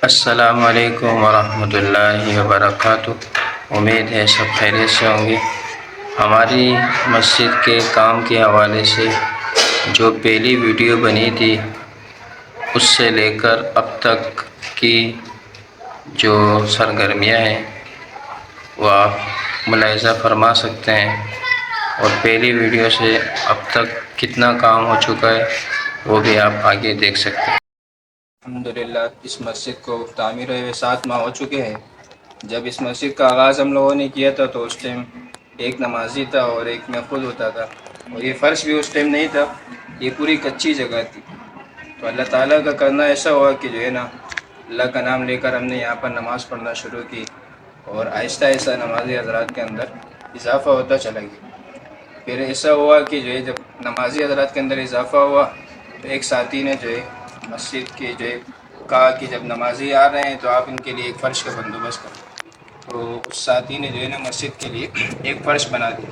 السلام علیکم ورحمۃ اللہ وبرکاتہ۔ امید ہے سب خیریت سے ہوں گے۔ ہماری مسجد کے کام کے حوالے سے جو پہلی ویڈیو بنی تھی اس سے لے کر اب تک کی جو سرگرمیاں ہیں وہ آپ ملاحظہ فرما سکتے ہیں، اور پہلی ویڈیو سے اب تک کتنا کام ہو چکا ہے وہ بھی آپ آگے دیکھ سکتے ہیں۔ الحمدللہ اس مسجد کو تعمیر ہوئے 7 ماہ ہو چکے ہیں۔ جب اس مسجد کا آغاز ہم لوگوں نے کیا تھا تو اس ٹائم ایک نمازی تھا اور ایک محفوظ ہوتا تھا، اور یہ فرش بھی اس ٹائم نہیں تھا، یہ پوری کچی جگہ تھی۔ تو اللہ تعالیٰ کا کرنا ایسا ہوا کہ جو ہے نا، اللہ کا نام لے کر ہم نے یہاں پر نماز پڑھنا شروع کی، اور آہستہ آہستہ نمازی حضرات کے اندر اضافہ ہوتا چلا گیا۔ پھر ایسا ہوا کہ جو ہے جب نمازی حضرات کے اندر اضافہ ہوا تو ایک ساتھی نے جو ہے مسجد کے جو ہے کہا کہ جب نمازی آ رہے ہیں تو آپ ان کے لیے ایک فرش کا بندوبست کریں۔ تو اس ساتھی نے جو ہے نا مسجد کے لیے ایک فرش بنا دیا۔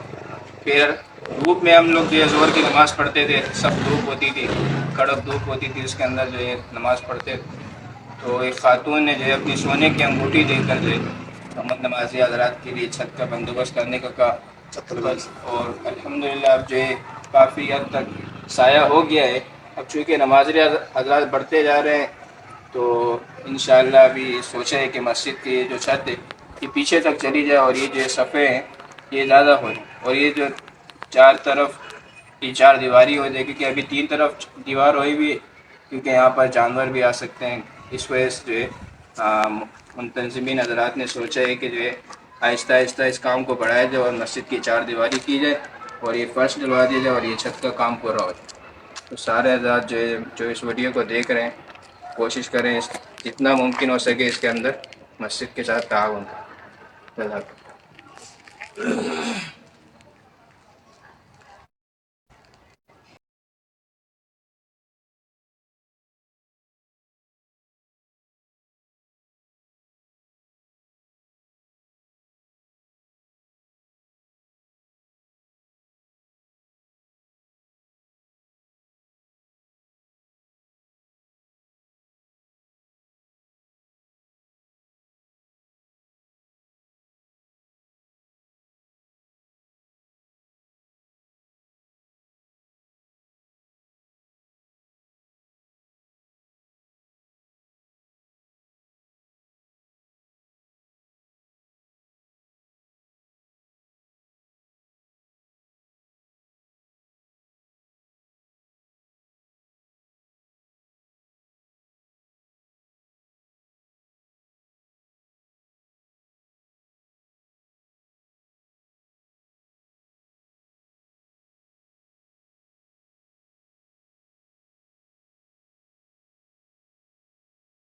پھر دھوپ میں ہم لوگ جو ہے ظہر کی نماز پڑھتے تھے، سب دھوپ ہوتی تھی، کڑک دھوپ ہوتی تھی، اس کے اندر جو ہے نماز پڑھتے تھے۔ تو ایک خاتون نے جو ہے اپنی سونے کی انگوٹھی دے کر جو ہے محمد نمازی حضرات کے لیے چھت کا بندوبست کرنے کا کہا، اور الحمدللہ اب جو ہے کافی حد تک سایہ ہو گیا ہے۔ اب چونکہ نمازی حضرات بڑھتے جا رہے ہیں تو انشاءاللہ ابھی سوچا ہے کہ مسجد کی جو چھت ہے یہ پیچھے تک چلی جائے، اور یہ جو صفحے ہیں یہ زیادہ ہو جائے، اور یہ جو چار طرف یہ 4 دیواری ہو جائے، کیونکہ ابھی 3 طرف دیوار ہوئی بھی ہے، کیونکہ یہاں پر جانور بھی آ سکتے ہیں۔ اس وجہ سے جو ہے منتظمین حضرات نے سوچا ہے کہ جو ہے آہستہ آہستہ اس کام کو بڑھایا جائے اور مسجد کی 4 دیواری کی جائے، اور یہ فرش ڈلوا دیا جائے، اور یہ چھت کا کام پورا ہو جائے۔ تو سارے حضرات جو اس ویڈیو کو دیکھ رہے ہیں کوشش کریں جتنا ممکن ہو سکے اس کے اندر مسجد کے ساتھ تعاون کریں۔